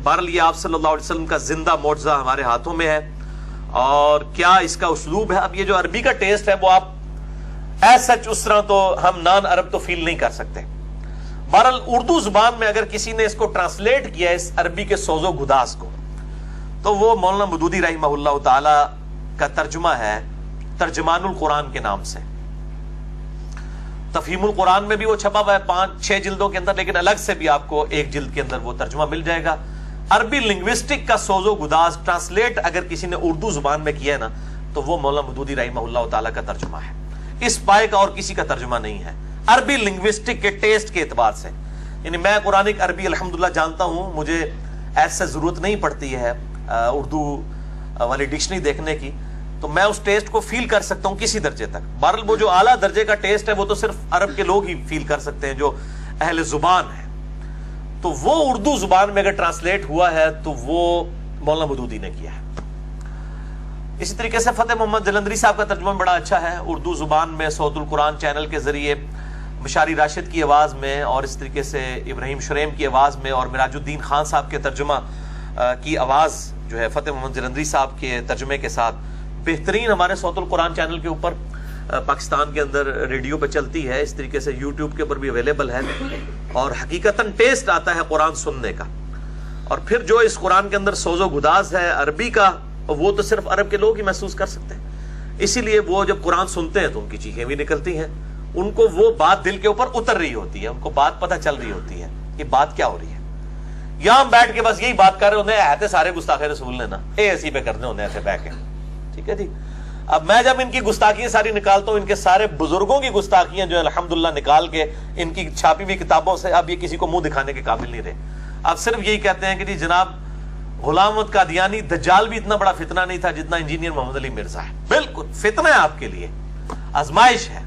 بہرحال یہ آپ صلی اللہ علیہ وسلم کا زندہ معجزہ ہمارے ہاتھوں میں ہے، اور کیا اس کا اسلوب ہے. اب یہ جو عربی کا ٹیسٹ ہے وہ آپ ایز سچ اس طرح تو ہم نان عرب تو فیل نہیں کر سکتے. بہرحال اردو زبان میں اگر کسی نے اس کو ٹرانسلیٹ کیا اس عربی کے سوز و گداز کو، تو وہ مولانا مودودی رحمہ اللہ تعالی کا ترجمہ ہے ترجمان القرآن کے نام سے. تفہیم القرآن میں بھی وہ چھپا ہوا ہے 5-6 جلدوں کے اندر، لیکن الگ سے بھی آپ کو ایک جلد کے اندر وہ ترجمہ مل جائے گا. عربی لنگوسٹک کا سوز و گداز ٹرانسلیٹ اگر کسی نے اردو زبان میں کیا ہے نا، تو وہ مولانا مودودی رحمہ اللہ تعالیٰ کا ترجمہ ہے. اس پائے کا اور کسی کا ترجمہ نہیں ہے عربی لنگوسٹک کے ٹیسٹ کے اعتبار سے. یعنی میں قرآنک عربی الحمدللہ جانتا ہوں، مجھے ایسے ضرورت نہیں پڑتی ہے اردو والی ڈکشنری دیکھنے کی، تو میں اس ٹیسٹ کو فیل کر سکتا ہوں کسی درجے تک. بہرحال وہ جو اعلیٰ درجے کا ٹیسٹ ہے وہ تو صرف عرب کے لوگ ہی فیل کر سکتے ہیں جو اہل زبان ہیں. تو وہ اردو زبان میں اگر ٹرانسلیٹ ہوا ہے تو وہ مولانا مودودی نے کیا ہے. اسی طریقے سے فتح محمد جلندری صاحب کا ترجمہ بڑا اچھا ہے اردو زبان میں، صوت القرآن چینل کے ذریعے مشاری راشد کی آواز میں، اور اس طریقے سے ابراہیم شریم کی آواز میں، اور مراج الدین خان صاحب کے ترجمہ کی آواز جو ہے فتح محمد جلندری صاحب کے ترجمے کے ساتھ بہترین ہمارے صوت القرآن چینل کے اوپر پاکستان کے اندر ریڈیو پہ چلتی ہے. اس طریقے سے یوٹیوب کے اوپر بھی اویلیبل ہے، اور حقیقتاً ٹیسٹ آتا ہے قرآن سننے کا. اور پھر جو اس قرآن کے اندر سوز و گداز ہے عربی کا، وہ تو صرف عرب کے لوگ ہی محسوس کر سکتے ہیں. اسی لیے وہ جب قرآن سنتے ہیں تو ان کی چیخیں بھی نکلتی ہیں، ان کو وہ بات دل کے اوپر اتر رہی ہوتی ہے، ان کو بات پتہ چل رہی ہوتی ہے کہ بات کیا ہو رہی ہے. یہاں بیٹھ کے بس یہی بات کر رہے ہوتے ہیں، ایتے سارے گستاخ رسول نے نا ایسی پہ کرنے ہوتے ہیں ایسے بیٹھ کے. ٹھیک ہے جی. اب میں جب ان کی گستاخیاں ساری نکالتا ہوں، ان کے سارے بزرگوں کی گستاخیاں جو الحمدللہ نکال کے ان کی چھاپی ہوئی کتابوں سے، اب یہ کسی کو منہ دکھانے کے قابل نہیں رہے. اب صرف یہی کہتے ہیں کہ جی جناب غلام احمد قادیانی دجال بھی اتنا بڑا فتنہ نہیں تھا جتنا انجینئر محمد علی مرزا ہے. بالکل فتنہ ہے آپ کے لیے، آزمائش ہے،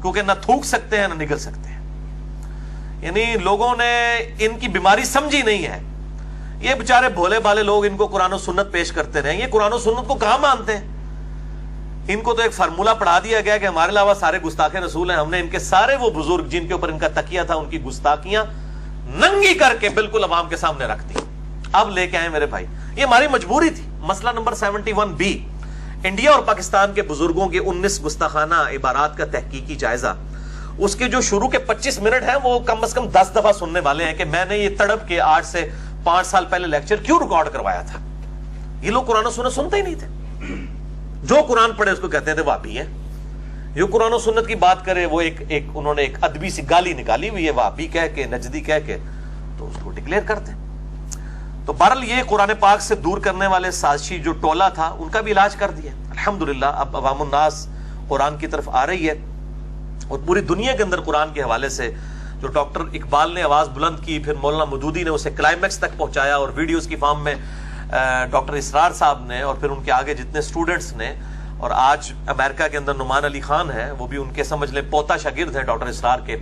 کیونکہ نہ تھوک سکتے ہیں نہ نگل سکتے ہیں. یعنی لوگوں نے ان کی بیماری سمجھی نہیں ہے. یہ بیچارے بھولے بالے لوگ ان کو قرآن و سنت پیش کرتے رہے. یہ قرآن و سنت کو کہاں مانتے ہیں؟ ان کو تو ایک فارمولہ پڑھا دیا گیا کہ ہمارے علاوہ سارے گستاخ رسول ہیں. ہم نے ان کے سارے وہ بزرگ جن کے اوپر ان کا تکیہ تھا ان کی گستاخیاں ننگی کر کے بالکل عوام کے سامنے رکھ دی. اب لے کے آئے میرے بھائی، یہ ہماری مجبوری تھی. مسئلہ نمبر 71B، انڈیا اور پاکستان کے بزرگوں کے 19 گستاخانہ عبارات کا تحقیقی جائزہ. اس کے جو شروع کے 25 منٹ ہیں وہ کم از کم 10 دفعہ سننے والے ہیں کہ میں نے یہ تڑپ کے 8 سے 5 سال پہلے لیکچر کیوں ریکارڈ کروایا تھا. یہ لوگ قرآن و سنت سنتے ہی نہیں تھے. جو قرآن پڑھے اس کو کہتے تھے وہابی ہیں. جو قرآن و سنت کی بات کرے وہ ایک انہوں نے ایک ادبی سی گالی نکالی ہوئی ہے وہابی کہہ کے، نجدی کہہ کے، تو اس کو ڈکلیئر کرتے ہیں. تو بہرحال یہ قرآن پاک سے دور کرنے والے سازشی جو ٹولہ تھا ان کا بھی علاج کر دیا الحمدللہ. اب عوام الناس قرآن کی طرف آ رہی ہے، اور پوری دنیا کے اندر قرآن کے حوالے سے جو ڈاکٹر اقبال نے آواز بلند کی، پھر مولانا مودودی نے اسے کلائمیکس تک پہنچایا، اور ویڈیوز کی فارم میں ڈاکٹر اسرار صاحب نے، اور پھر ان کے آگے جتنے اسٹوڈنٹس نے، اور آج امریکہ کے اندر نعمان علی خان ہے، وہ بھی ان کے سمجھ لیں پوتا شاگرد ہیں ڈاکٹر اسرار کے،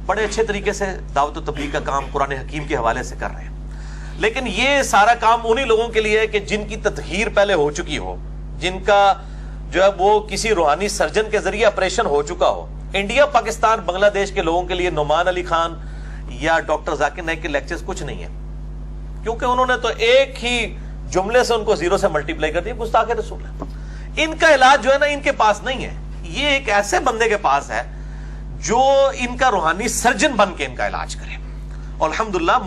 بڑے اچھے طریقے سے دعوت و تبلیغ کا کام قرآن حکیم کے حوالے سے کر رہے ہیں. لیکن یہ سارا کام انہی لوگوں کے لیے ہے کہ جن کی تطہیر پہلے ہو چکی ہو، جن کا جو ہے وہ کسی روحانی سرجن کے ذریعے آپریشن ہو چکا ہو. انڈیا، پاکستان، بنگلہ دیش کے لوگوں کے لیے نعمان علی خان یا ڈاکٹر ذاکر نائک کے لیکچرز کچھ نہیں ہیں، کیونکہ انہوں نے تو ایک ہی جملے سے ان کو 0 سے ملٹیپلائی کر دیا، گستاخ رسول ہے. ان کا علاج جو ہے نا ان کے پاس نہیں ہے، یہ ایک ایسے بندے کے پاس ہے جو ان کا روحانی سرجن بن کے ان کا علاج کرے. اور الحمدللہ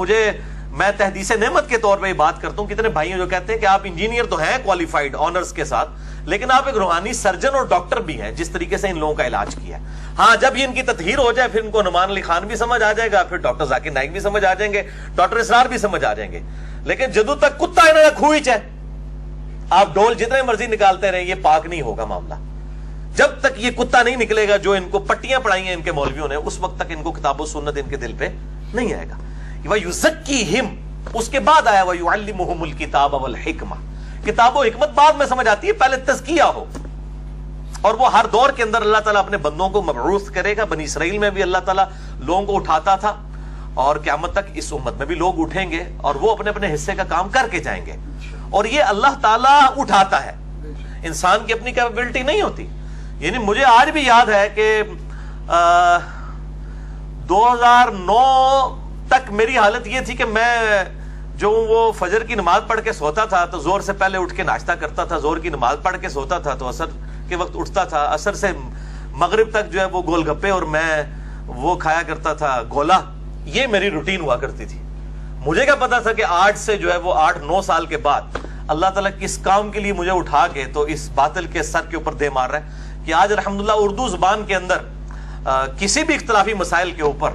میں تحدیث نعمت کے طور پہ یہ بات کرتا ہوں، کتنے بھائی ہیں جو کہتے ہیں کہ آپ انجینئر تو ہیں کوالیفائڈ آنرز کے ساتھ، لیکن آپ ایک روحانی سرجن اور ڈاکٹر بھی ہیں جس طریقے سے ان لوگوں کا علاج کیا. ہاں جب یہ ان کی تطہیر ہو جائے پھر ان کو نعمان علی خان بھی سمجھ آ جائے گا، پھر ڈاکٹر ذاکر نائک بھی سمجھ آ جائیں گے، ڈاکٹر اسرار بھی سمجھ آ جائیں گے. لیکن جدو تک کتا انہوں نے کھوئی چاہے آپ ڈول جتنے مرضی نکالتے رہیں، یہ پاک نہیں ہوگا معاملہ. جب تک یہ کتا نہیں نکلے گا جو ان کو پٹیاں پڑھائی ہیں ان کے مولویوں نے، اس وقت تک ان کو کتاب و سنت ان کے دل پہ نہیں آئے گا. وَيُزَكِّيهِمْ، اس کے بعد آیا وَيُعَلِّمُهُمُ الْكِتَابَ وَالْحِكْمَةَ، کتاب و حکمت بعد میں سمجھ آتی ہے، پہلے تزکیہ ہو. اور وہ ہر دور کے اندر اللہ تعالیٰ اپنے بندوں کو مبعوث کرے گا. بنی اسرائیل میں بھی اللہ تعالیٰ لوگوں کو اٹھاتا تھا، اور قیامت تک اس امت میں بھی لوگ اٹھیں گے اور وہ اپنے اپنے حصے کا کام کر کے جائیں گے. اور یہ اللہ تعالیٰ اٹھاتا ہے، انسان کی اپنی کیپیبلٹی نہیں ہوتی. یعنی مجھے آج بھی یاد ہے کہ 2009 تک میری حالت یہ تھی کہ میں جو وہ فجر کی نماز پڑھ کے سوتا تھا تو زور سے پہلے اٹھ کے ناشتہ کرتا تھا, زور کی نماز پڑھ کے سوتا تھا تو عصر کے وقت اٹھتا تھا, عصر سے مغرب تک جو ہے وہ گول گپے اور میں وہ کھایا کرتا تھا گولا. یہ میری روٹین ہوا کرتی تھی. مجھے کیا پتا تھا کہ آج سے جو ہے وہ 8-9 سال کے بعد اللہ تعالیٰ کس کام کے لیے مجھے اٹھا کے تو اس باطل کے سر کے اوپر دے مار رہا ہے کہ آج الحمدللہ اردو زبان کے اندر کسی بھی اختلافی مسائل کے اوپر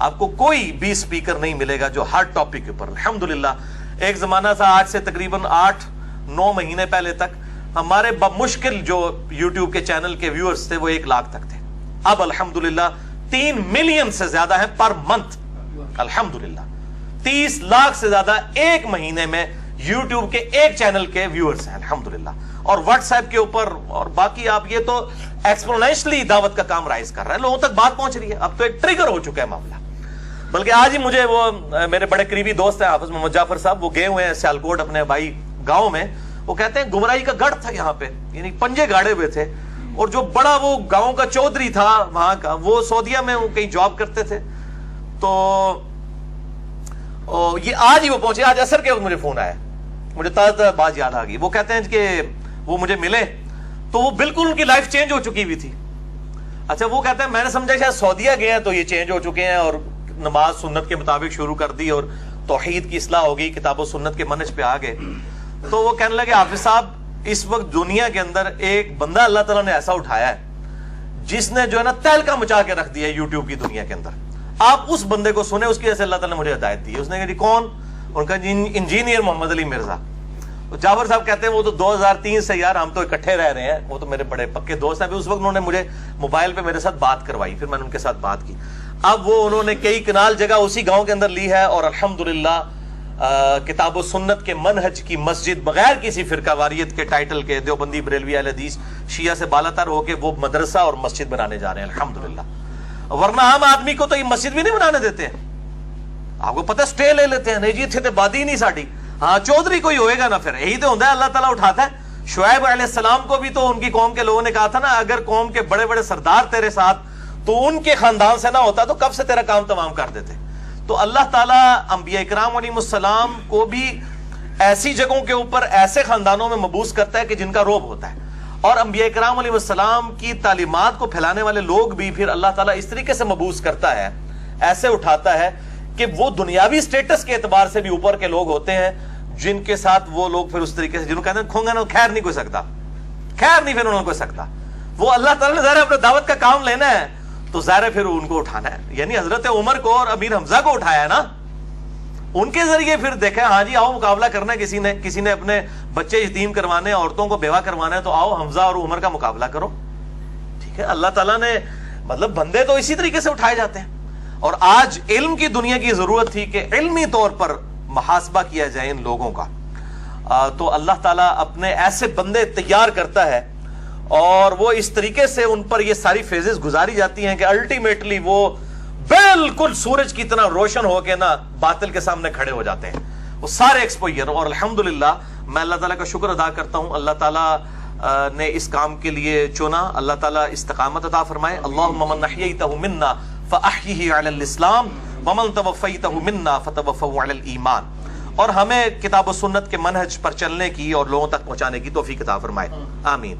آپ کو کوئی بھی سپیکر نہیں ملے گا جو ہر ٹاپک کے اوپر. الحمدللہ ایک زمانہ تھا آج سے تقریباً 8-9 مہینے پہلے تک ہمارے بمشکل جو یوٹیوب کے چینل کے ویورز تھے وہ 1 لاکھ تک تھے. اب الحمدللہ 3 ملین سے زیادہ ہیں پر منتھ. الحمدللہ 30 لاکھ سے زیادہ ایک مہینے میں یوٹیوب کے ایک چینل کے ویورز ہیں الحمدللہ. اور واٹس ایپ کے اوپر اور باقی آپ یہ تو ایکسپونینشلی دعوت کا کام رائز کر رہا ہے, لوگوں تک بات پہنچ رہی ہے. اب تو ایک ٹریگر ہو چکا ہے معاملہ. بلکہ آج ہی مجھے وہ میرے بڑے قریبی دوست ہیں حافظ محمد جعفر صاحب, وہ گئے ہوئے ہیں سیالکوٹ اپنے بھائی گاؤں میں. وہ کہتے ہیں گمراہی کا گڑھ تھا یہاں پہ, یعنی پنجے گاڑے ہوئے تھے, اور جو بڑا وہ گاؤں کا چودھری تھا وہاں کا, وہ سعودیہ میں کہیں جاب کرتے تھے. تو یہ آج ہی وہ پہنچے, آج عصر کے وقت مجھے فون آیا, مجھے تازہ بات یاد آ گئی. وہ کہتے ہیں کہ وہ مجھے ملے تو وہ بالکل ان کی لائف چینج ہو چکی ہوئی تھی. اچھا وہ کہتے ہیں میں نے سمجھا شاید سعودیہ گئے ہیں تو یہ چینج ہو چکے ہیں اور نماز سنت کے مطابق شروع کر دی اور توحید کی اصلاح ہو گئی, کتاب و سنت کے منہج پہ آ گئے. تو وہ کہنے لگے حافظ صاحب اس وقت دنیا کے اندر ایک بندہ اللہ تعالیٰ نے ایسا اٹھایا ہے جس نے جو ہے نا تہلکہ مچا کے رکھ دیا ہے یوٹیوب کی دنیا کے اندر. آپ اس بندے کو سنیں, اس کی وجہ سے اللہ تعالیٰ نے مجھے ہدایت دی. اس نے کہا جی کون؟ ان کا انجینئر محمد علی مرزا. جعفر صاحب کہتے ہیں وہ تو 2003 سے یار ہم تو اکٹھے رہ رہے ہیں, وہ تو میرے بڑے پکے دوست ہیں. اس وقت انہوں نے مجھے موبائل پہ میرے ساتھ بات کروائی, پھر میں نے ان کے ساتھ بات کی. اب وہ انہوں نے کئی کنال جگہ اسی گاؤں کے اندر لی ہے اور الحمدللہ کتاب و سنت کے منہج کی مسجد بغیر کسی فرقہ واریت کے ٹائٹل کے, دیوبندی بریلوی اہل حدیث شیعہ سے بالا تر ہو کے وہ مدرسہ اور مسجد بنانے جا رہے ہیں الحمدللہ. ورنہ عام آدمی کو تو یہ مسجد بھی نہیں بنانے دیتے ہیں. آپ کو پتہ سٹے لے لیتے ہیں, نہیں جی تھے بادی نہیں ساڑی. ہاں چودھری کوئی ہوئے گا نا, پھر یہی تو ہوتا ہے اللہ تعالیٰ اٹھاتا ہے. شعیب علیہ السلام کو بھی تو ان کی قوم کے لوگوں نے کہا تھا نا اگر قوم کے بڑے بڑے سردار تیرے ساتھ تو ان کے خاندان سے نہ ہوتا تو کب سے تیرا کام تمام کر دیتے. تو اللہ تعالیٰ انبیاء اکرام علیہ السلام کو بھی ایسی جگہوں کے اوپر ایسے خاندانوں میں مبعوث کرتا ہے کہ جن کا روب ہوتا ہے, اور انبیاء اکرام علیہ السلام کی تعلیمات کو پھیلانے والے لوگ بھی پھر اللہ تعالیٰ اس طریقے سے مبعوث کرتا ہے, ایسے اٹھاتا ہے کہ وہ دنیاوی سٹیٹس کے اعتبار سے بھی اوپر کے لوگ ہوتے ہیں جن کے ساتھ وہ لوگ پھر اس طریقے سے جنہوں کہتے ہیں کھونگا نا خیر نہیں کوئی سکتا, خیر نہیں پھر انہوں نے کوئی سکتا. وہ اللہ تعالیٰ نے ظاہر اپنے دعوت کا کام لینا ہے تو ظاہر پھر ان کو اٹھانا ہے. یعنی حضرت عمر کو اور امیر حمزہ کو اٹھایا ہے نا, ان کے ذریعے پھر دیکھیں ہاں جی آؤ مقابلہ کرنا ہے, کسی نے اپنے بچے یتیم کروانے, عورتوں کو بیوہ کروانا ہے, تو آؤ حمزہ اور عمر کا مقابلہ کرو. ٹھیک ہے, اللہ تعالیٰ نے مطلب بندے تو اسی طریقے سے اٹھائے جاتے ہیں. اور آج علم کی دنیا کی ضرورت تھی کہ علمی طور پر محاسبہ کیا جائے ان لوگوں کا, تو اللہ تعالیٰ اپنے ایسے بندے تیار کرتا ہے اور وہ اس طریقے سے ان پر یہ ساری فیزز گزاری جاتی ہیں کہ الٹیمیٹلی وہ بالکل سورج کی طرح روشن ہو کے نا باطل کے سامنے کھڑے ہو جاتے ہیں, وہ سارے ایکسپوئر. اور الحمدللہ میں اللہ تعالیٰ کا شکر ادا کرتا ہوں, اللہ تعالیٰ نے اس کام کے لیے چنا, اللہ تعالیٰ استقامت عطا فرمائے. اللہم من احییتہ منا فاحیہ علی الاسلام ومن توفیتہ منا فتوفہ علی الایمان. اور ہمیں کتاب و سنت کے منہج پر چلنے کی اور لوگوں تک پہنچانے کی توفیق عطا فرمائے, آمین.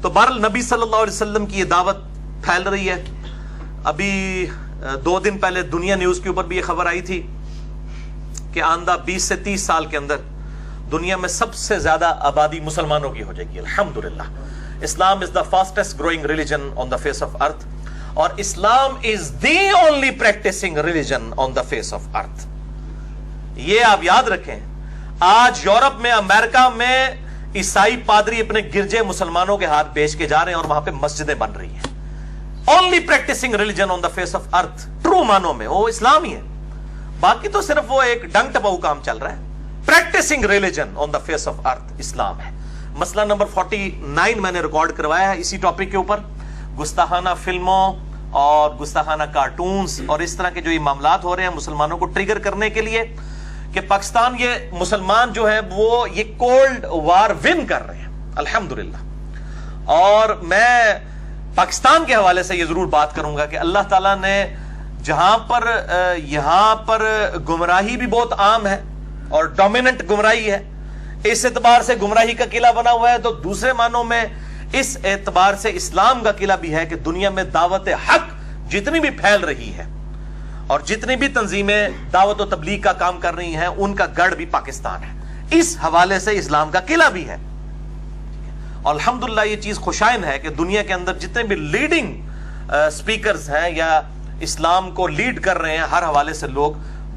تو بہرحال نبی صلی اللہ علیہ وسلم کی یہ دعوت پھیل رہی ہے. ابھی 2 دن پہلے دنیا نیوز کے اوپر بھی یہ خبر آئی تھی کہ آئندہ 20 سے 30 سال کے اندر دنیا میں سب سے زیادہ آبادی مسلمانوں کی ہو جائے گی الحمدللہ. Islam is the fastest growing religion on the face of earth, اور Islam is the only practicing religion on the face of earth. یہ آپ یاد رکھیں. آج یورپ میں, امریکہ میں عیسائی پادری اپنے گرجے مسلمانوں کے ہاتھ بیچ کے جا رہے ہیں اور وہاں پہ مسجدیں بن رہی ہیں. Only practicing religion on the face of earth, true مانوں میں وہ اسلام ہی ہے. باقی تو صرف وہ ایک ڈنگ ٹپاؤ کام چل رہا ہے. Practicing religion on the face of earth اسلام ہے. مسئلہ نمبر 49 میں نے ریکارڈ کروایا ہے اسی ٹاپک کے اوپر. گستاخانہ فلموں اور گستاخانہ کارٹونز اور اس طرح کے جو یہ معاملات ہو رہے ہیں مسلمانوں کو ٹریگر کرنے کے لیے کہ پاکستان, یہ مسلمان جو ہیں وہ یہ کولڈ وار ون کر رہے ہیں الحمدللہ. اور میں پاکستان کے حوالے سے یہ ضرور بات کروں گا کہ اللہ تعالیٰ نے جہاں پر یہاں پر گمراہی بھی بہت عام ہے اور ڈومیننٹ گمراہی ہے. اس اعتبار سے گمراہی کا قلعہ بنا ہوا ہے, تو دوسرے معنوں میں اس اعتبار سے اسلام کا قلعہ بھی ہے کہ دنیا میں دعوت حق جتنی بھی پھیل رہی ہے اور جتنی بھی تنظیمیں دعوت و تبلیغ کا کام کر رہی ہیں, ان کا گڑھ بھی پاکستان ہے. اس حوالے سے اسلام کا قلعہ بھی ہے. اور الحمدللہ یہ چیز خوشائن ہے کہ دنیا کے اندر جتنے بھی لیڈنگ سپیکرز ہیں یا اسلام کو لیڈ کر رہے ہیں ہر حوالے سے لوگ,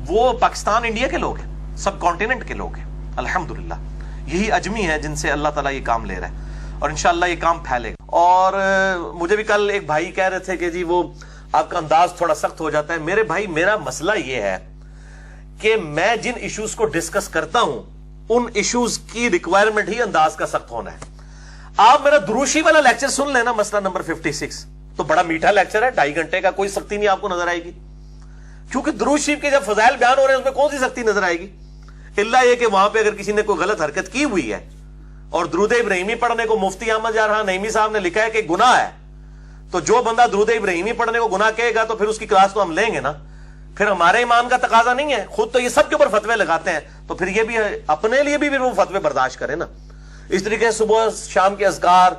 وہ پاکستان انڈیا کے لوگ ہیں, سب کانٹیننٹ کے لوگ ہیں. الحمدللہ یہی اجمی ہے جن سے اللہ تعالیٰ یہ کام لے رہا ہے, اور انشاءاللہ یہ کام پھیلے گا. اور مجھے بھی کل ایک بھائی کہہ رہے تھے کہ جی وہ آپ کا انداز تھوڑا سخت ہو جاتا ہے. میرے بھائی, میرا مسئلہ یہ ہے کہ میں جن ایشوز کو ڈسکس کرتا ہوں ان ایشوز کی ریکوائرمنٹ ہی انداز کا سخت ہونا ہے. آپ میرا دروشی والا لیکچر سن لینا, مسئلہ نمبر 56, تو بڑا میٹھا لیکچر ہے, 2.5 گھنٹے کا, کوئی سختی نہیں آپ کو نظر آئے گی. کیونکہ درود شریف کے جب فضائل بیان ہو رہے ہیں اس میں کون سی سختی نظر آئے گی, الا یہ کہ وہاں پہ اگر کسی نے کوئی غلط حرکت کی ہوئی ہے اور درود ابراہیمی پڑھنے کو مفتی احمد جارحان نعیمی صاحب نے لکھا ہے کہ گناہ ہے, تو جو بندہ درود ابراہیمی پڑھنے کو گناہ کہے گا تو پھر اس کی کلاس تو ہم لیں گے نا. پھر ہمارے ایمان کا تقاضا نہیں ہے, خود تو یہ سب کے اوپر فتوے لگاتے ہیں, تو پھر یہ بھی اپنے لیے بھی وہ فتوے برداشت کریں نا. اس طریقے سے صبح شام کے اذکار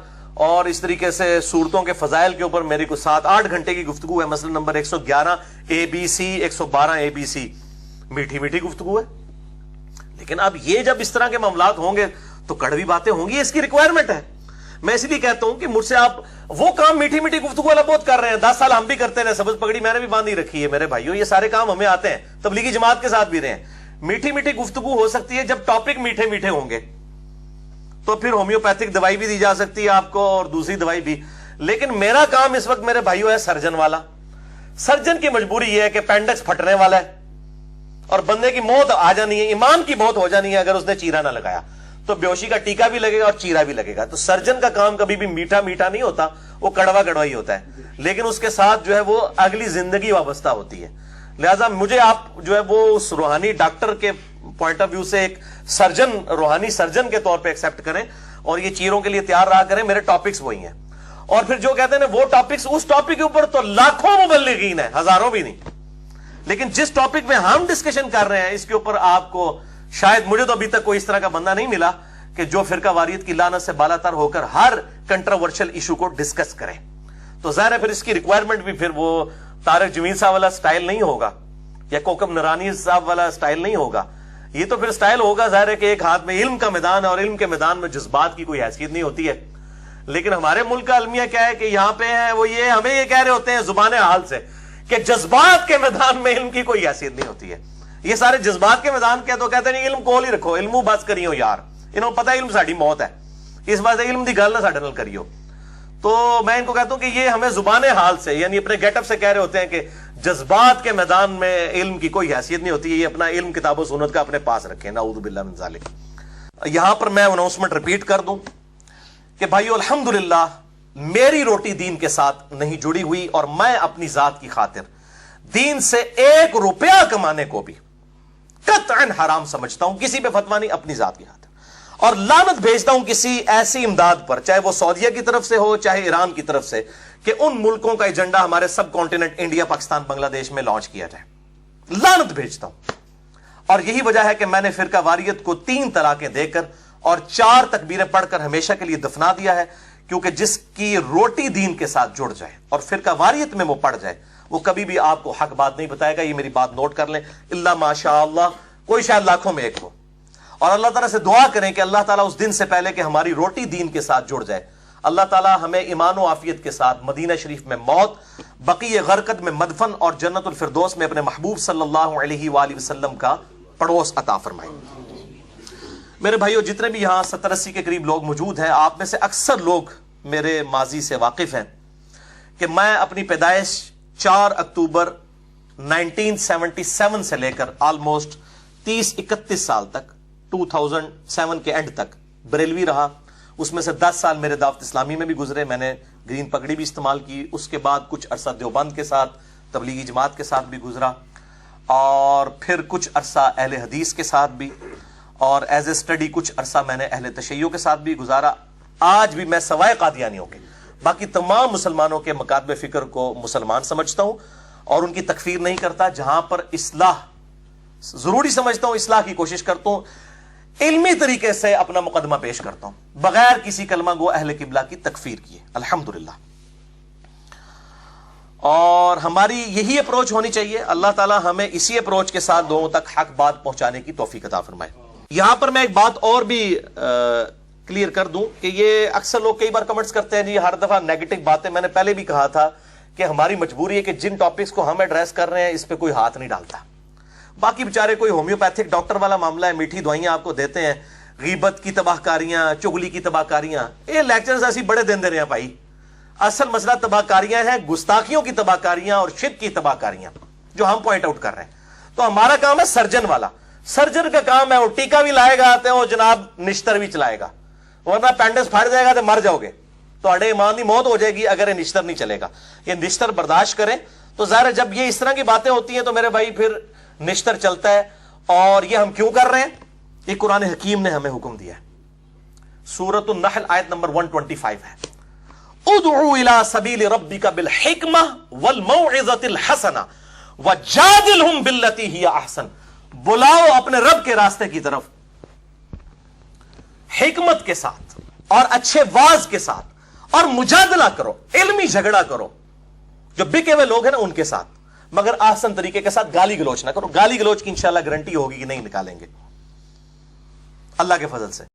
اور اس طریقے سے صورتوں کے فضائل کے اوپر میری کو 7-8 گھنٹے کی گفتگو ہے. مسئلہ نمبر 111 ABC 112 ABC, میٹھی میٹھی گفتگو ہے. لیکن اب یہ جب اس طرح کے معاملات ہوں گے تو کڑوی باتیں ہوں گی, اس کی ریکوائرمنٹ ہے. میں اسی لیے کہتا ہوں کہ مجھ سے آپ وہ کام میٹھی میٹھی گفتگو والا بہت کر رہے ہیں, 10 سال ہم بھی کرتے رہے, سبز پگڑی میں نے بھی باندھی رکھی ہے. میرے بھائیوں, یہ سارے کام ہمیں آتے ہیں, تبلیغی جماعت کے ساتھ بھی رہے ہیں. میٹھی میٹھی گفتگو ہو سکتی ہے جب ٹاپک میٹھے میٹھے ہوں گے, تو پھر ہومیوپیتھک دوائی بھی دی جا سکتی ہے آپ کو اور دوسری دوائی بھی. لیکن میرا کام اس وقت میرے بھائیوں ہے سرجن والا. سرجن کی مجبوری یہ ہے کہ پینڈکس پھٹنے والا ہے اور بندے کی موت آ جانی ہے, ایمان کی موت ہو جانی ہے اگر اس نے چیرا نہ لگایا, تو بیوشی کا ٹیکا بھی لگے گا اور چیرا بھی لگے گا. تو سرجن کا کام کبھی بھی میٹھا میٹھا نہیں ہوتا, وہ کڑوا کڑوا ہی ہوتا ہے, لیکن اس کے ساتھ جو ہے وہ اگلی زندگی وابستہ ہوتی ہے. لہذا مجھے آپ جو ہے وہ اس روحانی ڈاکٹر کے پوائنٹ آف ویو سے ایک سرجن, روحانی سرجن کے طور پہ ایکسپٹ کریں اور یہ چیروں کے لیے تیار رہا کریں. میرے ٹاپکس وہی ہیں, اور پھر جو کہتے ہیں نا وہ ٹاپکس, اس ٹاپک کے اوپر تو لاکھوں مبلغین ہیں, ہزاروں بھی نہیں. لیکن جس ٹاپک میں ہم ڈسکشن کر رہے ہیں اس کے اوپر آپ کو شاید, مجھے تو ابھی تک کوئی اس طرح کا بندہ نہیں ملا کہ جو فرقہ واریت کی لعنت سے بالا تر ہو کر ہر کنٹروورشل ایشو کو ڈسکس کرے. تو ظاہر ہے پھر اس کی ریکوائرمنٹ بھی پھر وہ طارق جمیل صاحب والا سٹائل نہیں ہوگا یا کوکب نورانی صاحب والا سٹائل نہیں ہوگا. یہ تو پھر سٹائل ہوگا ظاہر ہے کہ ایک ہاتھ میں علم کا میدان ہے اور علم کے میدان میں جذبات کی کوئی حیثیت نہیں ہوتی ہے. لیکن ہمارے ملک کا المیہ کیا ہے کہ یہاں پہ ہے وہ یہ ہمیں یہ کہہ رہے ہوتے ہیں زبان حال سے کہ جذبات کے میدان میں علم کی کوئی حیثیت نہیں ہوتی ہے. یہ سارے جذبات کے میدان کے تو کہتے ہیں علم کول ہی رکھو, علمو بس کریو یار, انہوں پتہ علم ساڑی موت ہے, اس واسطے علم دی گل نہ ساڑے نال کریو. تو میں ان کو کہتا ہوں کہ یہ ہمیں زبان حال سے یعنی اپنے گیٹ اپ سے کہہ رہے ہوتے ہیں کہ جذبات کے میدان میں علم کی کوئی حیثیت نہیں ہوتی ہے, یہ اپنا علم کتاب و سنت کا اپنے پاس رکھیں. نعوذ باللہ من ذالک. یہاں پر میں اناؤنسمنٹ ریپیٹ کر دوں کہ بھائیو الحمدللہ میری روٹی دین کے ساتھ نہیں جڑی ہوئی, اور میں اپنی ذات کی خاطر دین سے 1 روپیہ کمانے کو بھی قطعاً حرام سمجھتا ہوں, کسی پہ فتویٰ نہیں, اپنی ذات کی خاطر. اور لعنت بھیجتا ہوں کسی ایسی امداد پر, چاہے وہ سعودیہ کی طرف سے ہو چاہے ایران کی طرف سے, کہ ان ملکوں کا ایجنڈا ہمارے سب کانٹیننٹ انڈیا, پاکستان, بنگلہ دیش میں لانچ کیا جائے. لعنت بھیجتا ہوں. اور یہی وجہ ہے کہ میں نے فرقہ واریت کو 3 طلاقیں دے کر اور 4 تکبیریں پڑھ کر ہمیشہ کے لیے دفنا دیا ہے, کیونکہ جس کی روٹی دین کے ساتھ جڑ جائے اور فرقہ واریت میں وہ پڑ جائے وہ کبھی بھی آپ کو حق بات نہیں بتائے گا. یہ میری بات نوٹ کر لیں, اللہ ماشاء اللہ کوئی شاید لاکھوں میں ایک ہو. اور اللہ تعالیٰ سے دعا کریں کہ اللہ تعالیٰ اس دن سے پہلے کہ ہماری روٹی دین کے ساتھ جڑ جائے, اللہ تعالیٰ ہمیں ایمان و عافیت کے ساتھ مدینہ شریف میں موت, بقیع غرقد میں مدفن اور جنت الفردوس میں اپنے محبوب صلی اللہ علیہ وآلہ وسلم کا پڑوس عطا فرمائے. میرے بھائیو, جتنے بھی یہاں 70-80 کے قریب لوگ موجود ہیں, آپ میں سے اکثر لوگ میرے ماضی سے واقف ہیں کہ میں اپنی پیدائش 4 اکتوبر 1977 سے لے کر آلموسٹ 30-31 سال تک 2007 کے اینڈ تک بریلوی رہا. اس میں سے 10 سال میرے دعوت اسلامی میں بھی گزرے, میں نے گرین پگڑی بھی استعمال کی. اس کے بعد کچھ عرصہ دیوبند کے ساتھ تبلیغی جماعت کے ساتھ بھی گزرا, اور پھر کچھ عرصہ اہل حدیث کے ساتھ بھی, اور ایز اے اسٹڈی کچھ عرصہ میں نے اہل تشیع کے ساتھ بھی گزارا. آج بھی میں سوائے قادیانیوں کے باقی تمام مسلمانوں کے مکاتب فکر کو مسلمان سمجھتا ہوں اور ان کی تکفیر نہیں کرتا. جہاں پر اصلاح ضروری سمجھتا ہوں, اصلاح کی کوشش کرتا ہوں, علمی طریقے سے اپنا مقدمہ پیش کرتا ہوں بغیر کسی کلمہ گو اہل قبلہ کی تکفیر کیے, الحمدللہ. اور ہماری یہی اپروچ ہونی چاہیے. اللہ تعالی ہمیں اسی اپروچ کے ساتھ لوگوں تک حق بات پہنچانے کی توفیق عطا فرمائے. یہاں پر میں ایک بات اور بھی کلیئر کر دوں کہ یہ اکثر لوگ کئی بار کمنٹس کرتے ہیں جی ہر دفعہ نیگیٹو باتیں. میں نے پہلے بھی کہا تھا کہ ہماری مجبوری ہے کہ جن ٹاپکس کو ہم ایڈریس کر رہے ہیں اس پہ کوئی ہاتھ نہیں ڈالتا. باقی بیچارے کوئی ہومیوپیتھک ڈاکٹر والا معاملہ ہے, میٹھی دوائیاں آپ کو دیتے ہیں, غیبت کی تباہ کاریاں, چغلی کی تباہ کاریاں, یہ لیکچرز ایسی بڑے دن دے رہے ہیں بھائی. اصل مسئلہ تباہ کاریاں ہیں, گستاخیوں کی تباہ کاریاں اور شرک کی تباہ کاریاں جو ہم پوائنٹ آؤٹ کر رہے ہیں. تو ہمارا کام ہے سرجن والا. سرجن کا کام ہے وہ ٹیکا بھی لائے گا تو وہ جناب نشتر بھی چلائے گا, ورنہ پینڈس پھٹ جائے گا تو مر جاؤ گے, تو اڑے ایمان کی موت ہو جائے گی اگر یہ نشتر نہیں چلے گا. یہ نشتر برداشت کریں. تو ظاہر ہے جب یہ اس طرح کی باتیں ہوتی ہیں تو میرے بھائی پھر نشتر چلتا ہے. اور یہ ہم کیوں کر رہے ہیں؟ یہ قرآن حکیم نے ہمیں حکم دیا ہے. سورۃ النحل آیت نمبر 125 ہے, ادعو الی سبیل ربک بالحکمہ والموعظۃ الحسنہ وجادلہم باللتی ہی احسن. بلاؤ اپنے رب کے راستے کی طرف حکمت کے ساتھ اور اچھے واز کے ساتھ, اور مجادلہ کرو, علمی جھگڑا کرو جو بکے ہوئے لوگ ہیں نا ان کے ساتھ, مگر آسن طریقے کے ساتھ. گالی گلوچ نہ کرو. گالی گلوچ کی انشاءاللہ گارنٹی ہوگی کہ نہیں نکالیں گے اللہ کے فضل سے.